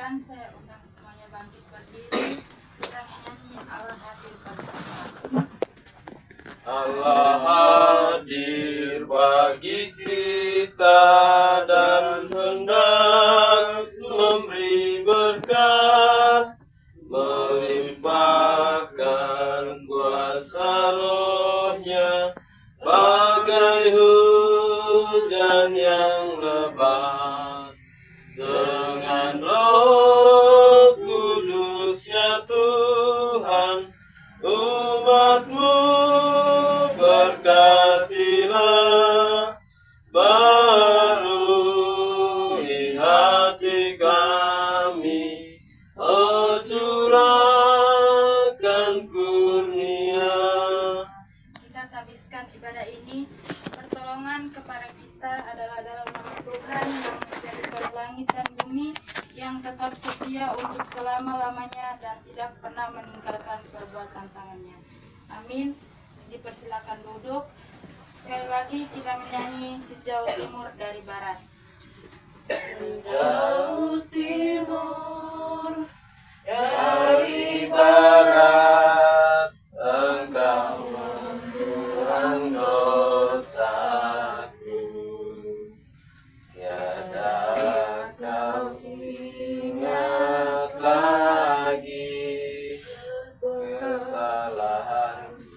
Persilakan saya undang semuanya bangkit berdiri. Kita menyanyi Allah hadir bagi kita. Allah hadir bagi kita dan hendak memberi berkat, melimpahkan kuasa Roh-Nya bagai hujan yang lebat. Dengan Roh Kudus ya Tuhan, umat-Mu berkatilah, baharui hati kami, oh curahkan kurnia. Kita tabiskan ibadah ini. Pertolongan kepada kita adalah dalam nama Tuhan yang menjadikan langit dan bumi, yang tetap setia untuk selama-lamanya dan tidak pernah meninggalkan perbuatan tangannya. Amin. Dipersilakan duduk. Sekali lagi kita menyanyi sejauh timur dari barat. Sejauh timur dari barat, Engkau membuang dosaku. Tiada Kau ingat lagi kesalahanku.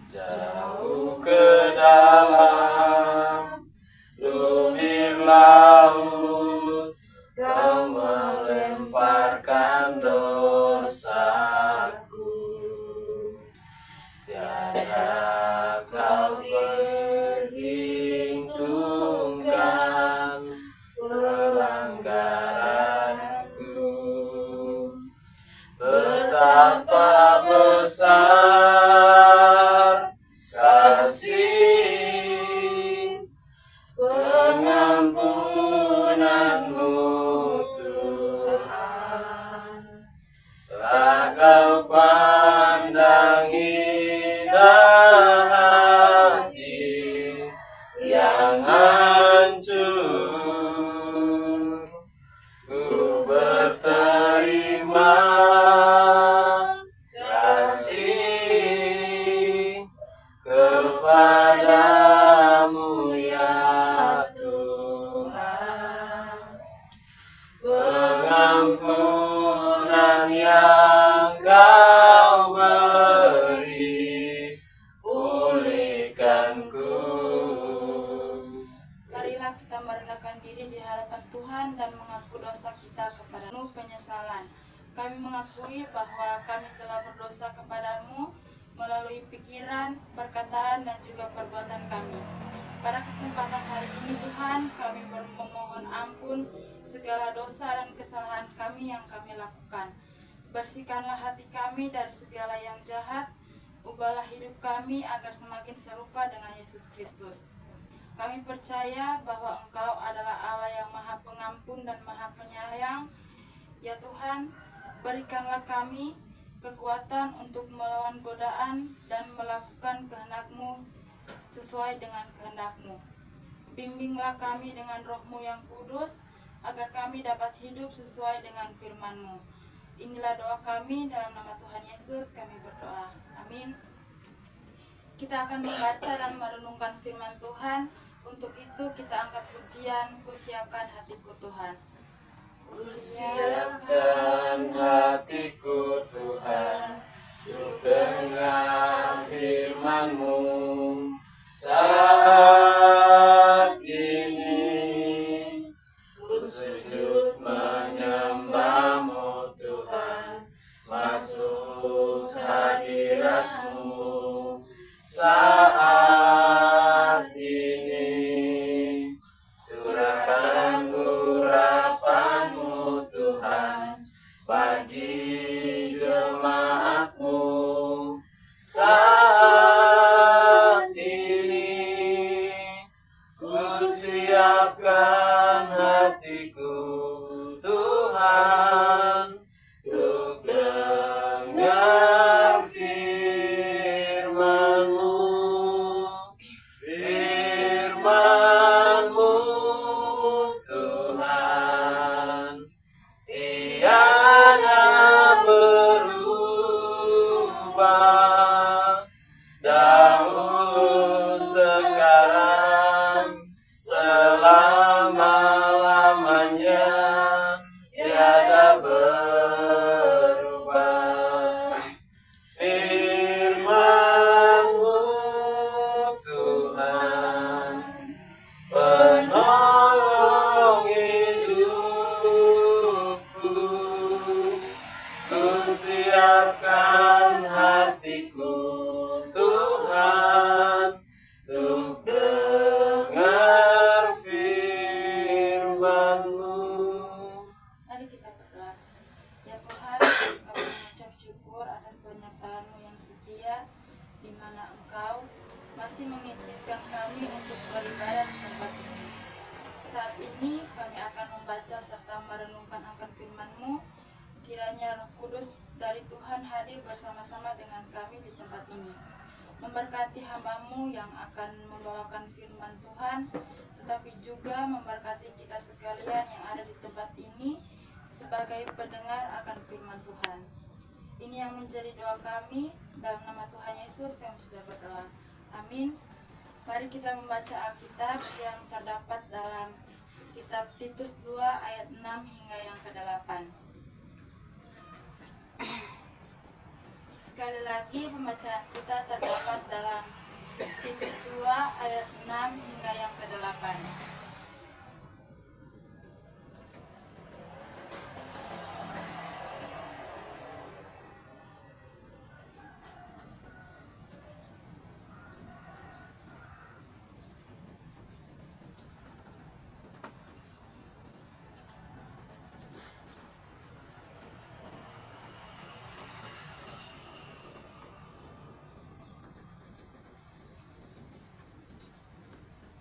Jauh ke dalam lumir laut, Kau melemparkan dosaku. Tiada Kau perhitungkan pelanggaranku. Betapa besar kasih pengampunan-Mu, Tuhan. Tak Kau pandang indah hati yang hancur. Ku berterima kasih kepadamu ya Tuhan. Pengampunan yang Kau beri, pulihkanku. Marilah kita merendahkan diri di hadapan Tuhan dan mengaku dosa kita kepada-Mu penyesalan. Kami mengakui bahwa kami telah berdosa kepada-Mu melalui pikiran, perkataan, dan juga perbuatan kami. Pada kesempatan hari ini Tuhan, kami memohon ampun segala dosa dan kesalahan kami yang kami lakukan. Bersihkanlah hati kami dari segala yang jahat, ubahlah hidup kami agar semakin serupa dengan Yesus Kristus. Kami percaya bahwa Engkau adalah Allah yang Maha Pengampun dan Maha Penyayang. Ya Tuhan, berikanlah kami kekuatan untuk melawan godaan dan melakukan kehendak-Mu sesuai dengan kehendak-Mu. Bimbinglah kami dengan Roh-Mu yang kudus, agar kami dapat hidup sesuai dengan firman-Mu. Inilah doa kami, dalam nama Tuhan Yesus kami berdoa. Amin. Kita akan membaca dan merenungkan firman Tuhan. Untuk itu kita angkat pujian, Kusiapkan hatiku Tuhan. Siapkan hatiku Tuhan, untuk dengar firman-Mu. Saat ini ku sujud menyembah-Mu Tuhan, masuk hadirat-Mu. Saat ini curahkan urapan-Mu Tuhan bagi jemaat-Mu. Saat ini ku siapkan hatiku Tuhan, untuk dengar firman-Mu. Firman-Mu Tuhan, kasih mengizinkan kami untuk beribadah di tempat ini. Saat ini kami akan membaca serta merenungkan akan firman-Mu. Kiranya Roh Kudus dari Tuhan hadir bersama-sama dengan kami di tempat ini. Memberkati hamba-Mu yang akan membawakan firman Tuhan, tetapi juga memberkati kita sekalian yang ada di tempat ini sebagai pendengar akan firman Tuhan. Ini yang menjadi doa kami, dalam nama Tuhan Yesus kami sudah berdoa. Amin. Mari kita membaca Alkitab yang terdapat dalam kitab Titus 2 ayat 6 hingga yang ke-8. Sekali lagi pembacaan kita terdapat dalam Titus 2 ayat 6 hingga yang ke-8.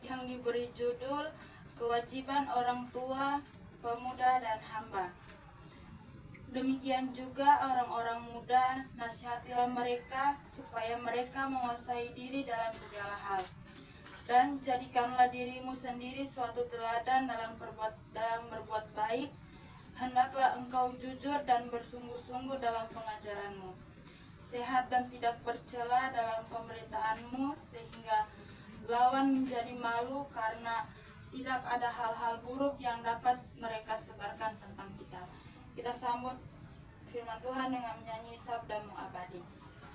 Yang diberi judul Kewajiban Orang Tua, Pemuda dan Hamba. Demikian juga orang-orang muda, nasihatilah mereka supaya mereka menguasai diri dalam segala hal. Dan jadikanlah dirimu sendiri suatu teladan dalam berbuat baik. Hendaklah engkau jujur dan bersungguh-sungguh dalam pengajaranmu, sehat dan tidak bercela dalam pemberitaanmu, sehingga lawan menjadi malu karena tidak ada hal-hal buruk yang dapat mereka sebarkan tentang kita. Kita sambut firman Tuhan dengan menyanyi Sabdamu Abadi.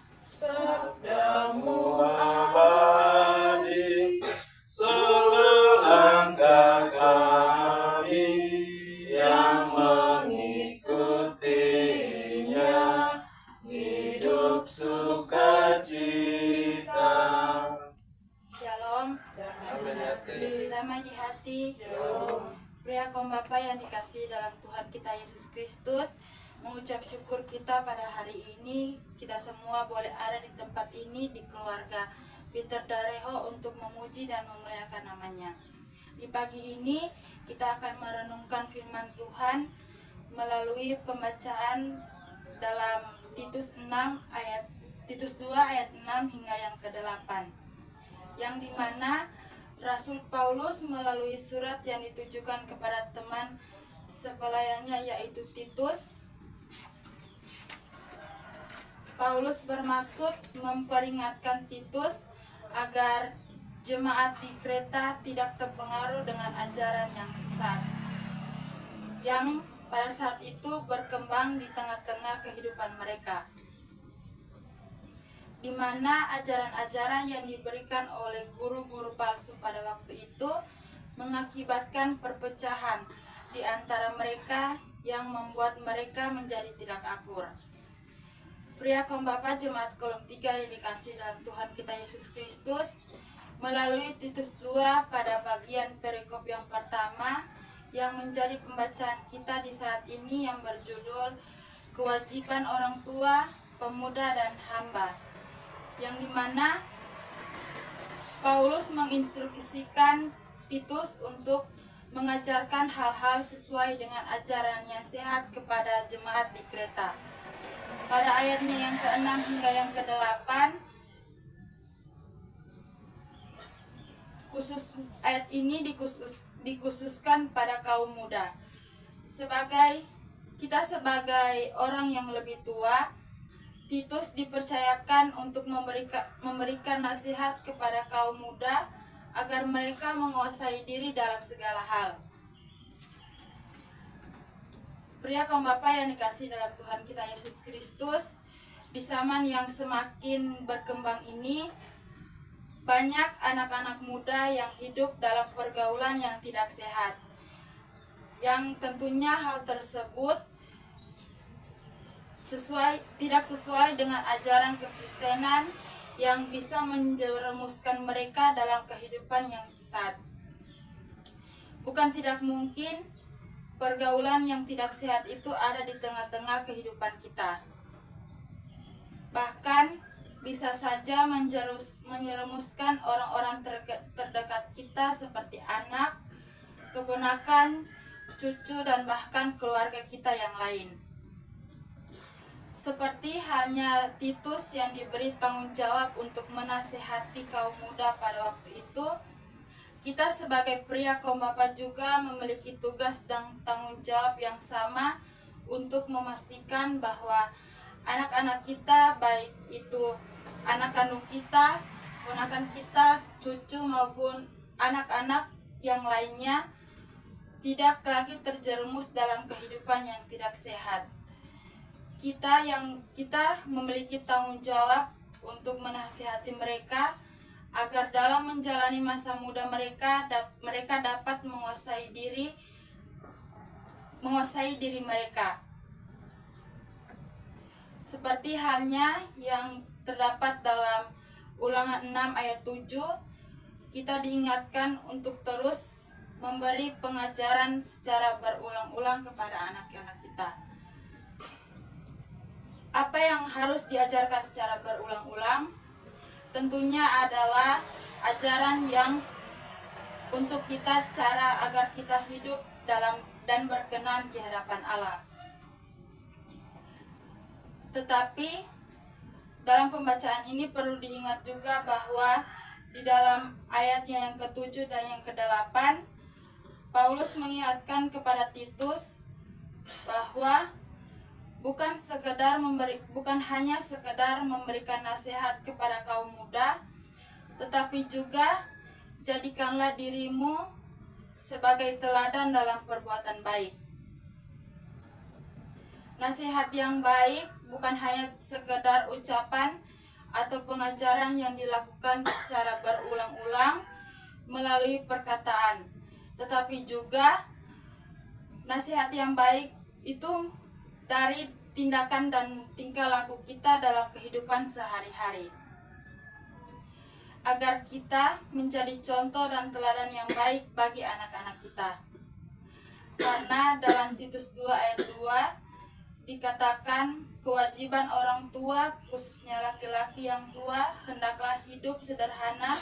Sabdamu abadi, sungguh langkah kami yang mengikutinya, hidup sukacita. Shalom, damai di hati. Pria kaum Bapa yang dikasihi dalam Tuhan kita Yesus Kristus, mengucap syukur kita pada hari ini. Kita semua boleh ada di tempat ini, di keluarga Peter Dareho, untuk memuji dan memuliakan namanya. Di pagi ini kita akan merenungkan firman Tuhan melalui pembacaan dalam Titus 2 ayat 6 hingga yang ke-8. Yang dimana Rasul Paulus melalui surat yang ditujukan kepada teman sepelayannya yaitu Titus, Paulus bermaksud memperingatkan Titus agar jemaat di Kreta tidak terpengaruh dengan ajaran yang sesat yang pada saat itu berkembang di tengah-tengah kehidupan mereka, di mana ajaran-ajaran yang diberikan oleh guru-guru palsu pada waktu itu mengakibatkan perpecahan di antara mereka yang membuat mereka menjadi tidak akur. Pria kaum Bapa Jemaat Kolom 3 yang dikasihi dalam Tuhan kita Yesus Kristus, melalui Titus 2 pada bagian perikop yang pertama yang menjadi pembacaan kita di saat ini yang berjudul Kewajiban Orang Tua, Pemuda dan Hamba, yang dimana Paulus menginstruksikan Titus untuk mengajarkan hal-hal sesuai dengan ajaran yang sehat kepada jemaat di Kreta. Pada ayatnya yang ke-6 hingga yang ke-8, ayat ini dikhususkan pada kaum muda. Kita sebagai orang yang lebih tua, Titus dipercayakan untuk memberikan nasihat kepada kaum muda agar mereka menguasai diri dalam segala hal. Pria kaum Bapa yang dikasihi dalam Tuhan kita Yesus Kristus, di zaman yang semakin berkembang ini, banyak anak-anak muda yang hidup dalam pergaulan yang tidak sehat, yang tentunya hal tersebut tidak sesuai dengan ajaran kekristenan yang bisa menjerumuskan mereka dalam kehidupan yang sesat. Bukan tidak mungkin pergaulan yang tidak sehat itu ada di tengah-tengah kehidupan kita. Bahkan bisa saja menjerumuskan orang-orang terdekat kita seperti anak, keponakan, cucu, dan bahkan keluarga kita yang lain. Seperti halnya Titus yang diberi tanggung jawab untuk menasihati kaum muda pada waktu itu, kita sebagai pria kaum bapa juga memiliki tugas dan tanggung jawab yang sama untuk memastikan bahwa anak-anak kita, baik itu anak kandung kita, ponakan kita, cucu maupun anak-anak yang lainnya, tidak lagi terjerumus dalam kehidupan yang tidak sehat. Kita memiliki tanggung jawab untuk menasihati mereka agar dalam menjalani masa muda mereka dapat menguasai diri mereka. Seperti halnya yang terdapat dalam Ulangan 6 ayat 7, kita diingatkan untuk terus memberi pengajaran secara berulang-ulang kepada anak-anak kita. Apa yang harus diajarkan secara berulang-ulang? Tentunya adalah ajaran yang untuk kita cara agar kita hidup dalam dan berkenan di hadapan Allah. Tetapi dalam pembacaan ini perlu diingat juga bahwa di dalam ayatnya yang ke-7 dan yang ke-8, Paulus mengingatkan kepada Titus bahwa bukan hanya sekedar memberikan nasihat kepada kaum muda, tetapi juga jadikanlah dirimu sebagai teladan dalam perbuatan baik. Nasihat yang baik bukan hanya sekedar ucapan atau pengajaran yang dilakukan secara berulang-ulang melalui perkataan, tetapi juga nasihat yang baik itu dari tindakan dan tingkah laku kita dalam kehidupan sehari-hari, agar kita menjadi contoh dan teladan yang baik bagi anak-anak kita. Karena dalam Titus 2 ayat 2 dikatakan kewajiban orang tua, khususnya laki-laki yang tua, hendaklah hidup sederhana,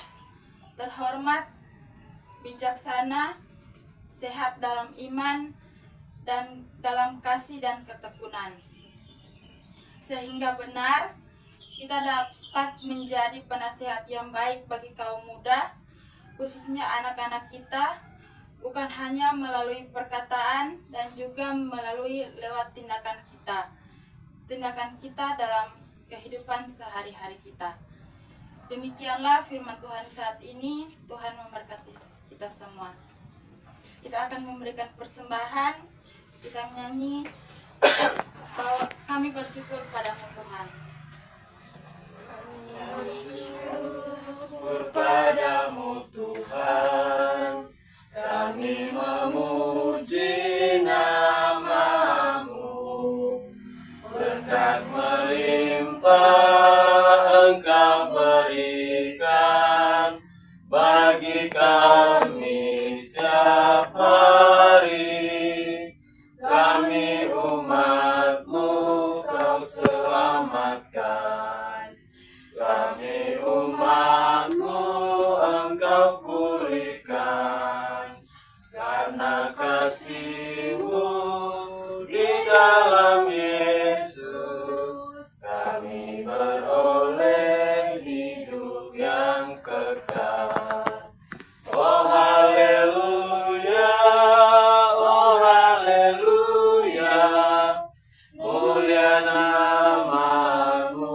terhormat, bijaksana, sehat dalam iman, dan dalam kasih dan ketekunan, sehingga benar kita dapat menjadi penasihat yang baik bagi kaum muda, khususnya anak-anak kita, bukan hanya melalui perkataan dan juga melalui lewat tindakan kita dalam kehidupan sehari-hari kita. Demikianlah firman Tuhan saat ini. Tuhan memberkati kita semua. Kita akan memberikan persembahan. Kita menyanyi bahwa kami bersyukur padamu Tuhan. Bersyukur padamu Tuhan, kami memuji nama-Mu. Berkat melimpah Engkau berikan bagi kami setiap hari. Kami umat-Mu, Kau selamatkan. Kami umat-Mu, Engkau pulihkan. Karena kasih-Mu di dalam Yesus, kami beroleh hidup yang kekal. Oh haleluya, oh haleluya, mulia nama-Mu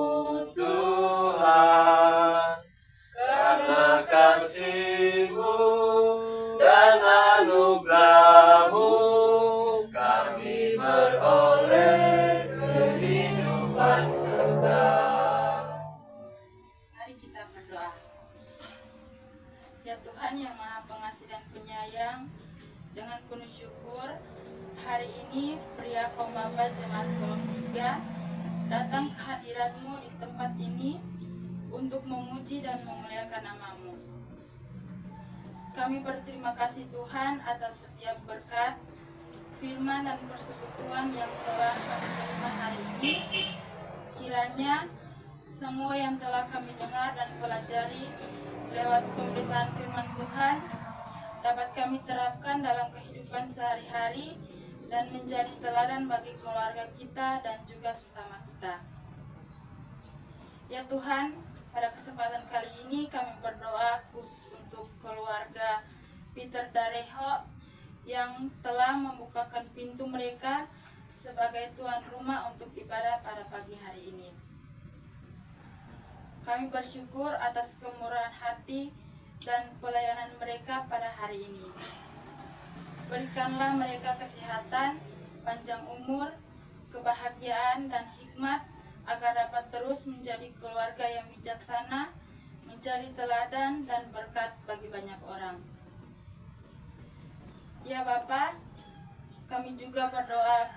Tuhan. Karena kasih-Mu dan anugerah-Mu, kami beroleh kehidupan kekal. Mari kita berdoa. Ya Tuhan yang Maha Pengasih dan Penyayang, dengan penuh syukur, hari ini pria kaum bapa Jemaat Kolom 3 datang ke hadirat-Mu di tempat ini untuk memuji dan memuliakan nama-Mu. Kami berterima kasih Tuhan atas setiap berkat, firman dan persekutuan yang telah kami terima hari ini. Kiranya semua yang telah kami dengar dan pelajari lewat pemberitaan firman Tuhan dapat kami terapkan dalam kehidupan sehari-hari dan menjadi teladan bagi keluarga kita dan juga sesama kita. Ya Tuhan, pada kesempatan kali ini kami berdoa khusus untuk keluarga Peter Dareho yang telah membukakan pintu mereka sebagai tuan rumah untuk ibadah pada pagi hari ini. Kami bersyukur atas kemurahan hati dan pelayanan mereka pada hari ini. Berikanlah mereka kesehatan, panjang umur, kebahagiaan, dan hikmat agar dapat terus menjadi keluarga yang bijaksana, menjadi teladan dan berkat bagi banyak orang. Ya Bapa, kami juga berdoa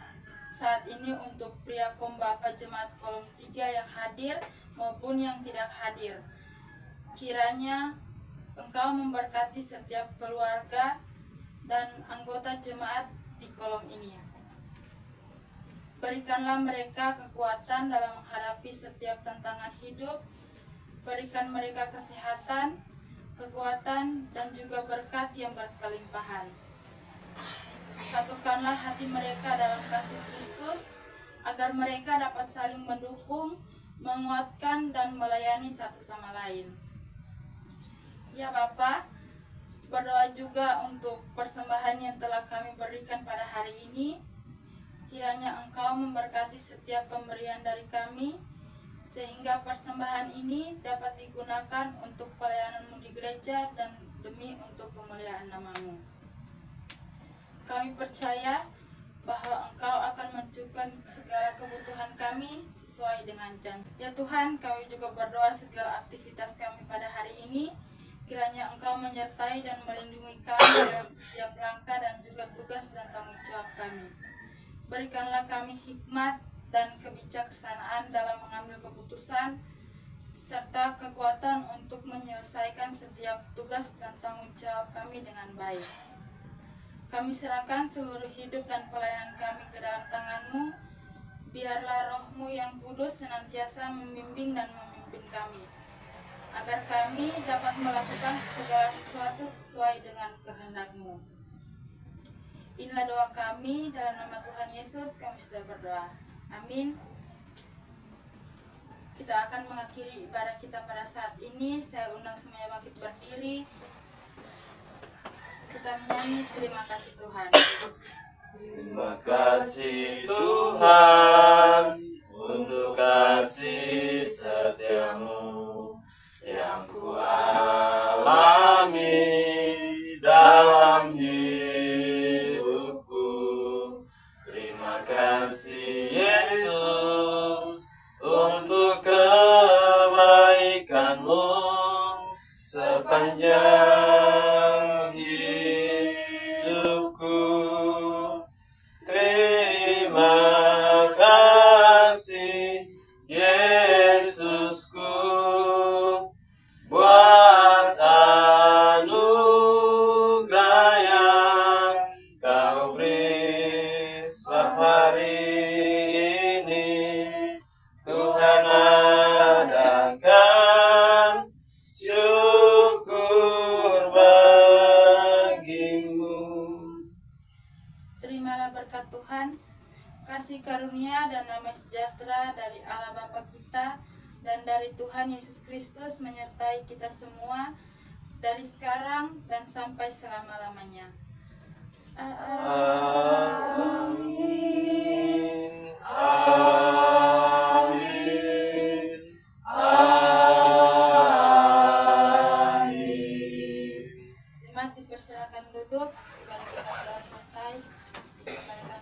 saat ini untuk pria Kombapa Jemaat Kolom 3 yang hadir maupun yang tidak hadir. Kiranya Engkau memberkati setiap keluarga dan anggota jemaat di kolom ini. Berikanlah mereka kekuatan dalam menghadapi setiap tantangan hidup. Berikan mereka kesehatan, kekuatan, dan juga berkat yang berkelimpahan. Satukanlah hati mereka dalam kasih Kristus, agar mereka dapat saling mendukung, menguatkan, dan melayani satu sama lain. Ya Bapa, berdoa juga untuk persembahan yang telah kami berikan pada hari ini. Kiranya Engkau memberkati setiap pemberian dari kami, sehingga persembahan ini dapat digunakan untuk pelayanan-Mu di gereja dan demi untuk kemuliaan nama-Mu. Kami percaya bahwa Engkau akan mencukupkan segala kebutuhan kami sesuai dengan janji. Ya Tuhan, kami juga berdoa segala aktivitas kami pada hari ini, kiranya Engkau menyertai dan melindungi kami dalam setiap langkah dan juga tugas dan tanggung jawab kami. Berikanlah kami hikmat dan kebijaksanaan dalam mengambil keputusan, serta kekuatan untuk menyelesaikan setiap tugas dan tanggung jawab kami dengan baik. Kami serahkan seluruh hidup dan pelayanan kami ke dalam tangan-Mu. Biarlah Roh-Mu yang kudus senantiasa membimbing dan memimpin kami, agar kami dapat melakukan segala sesuatu sesuai dengan kehendak-Mu. Inilah doa kami, dalam nama Tuhan Yesus kami sudah berdoa. Amin. Kita akan mengakhiri ibadah kita pada saat ini. Saya undang semuanya bangkit berdiri. Kita menyanyi terima kasih Tuhan. Terima kasih Tuhan untuk kasih setia-Mu yang ku alami dalam hidupku. Terima kasih Yesus untuk kebaikan-Mu sepanjang hidupku. Terima kasih Yesusku buat anugerah yang Kau beri setiap hari ini. Tuhan, adakan syukur bagimu. Terimalah berkat Tuhan, kasih karunia dan damai sejahtera dari Allah Bapa kita dan dari Tuhan Yesus Kristus menyertai kita semua dari sekarang dan sampai selama-lamanya. Amin. Amin. Amin. Jemaat dipersilakan duduk. Ibadah kita telah selesai. Dikembalikan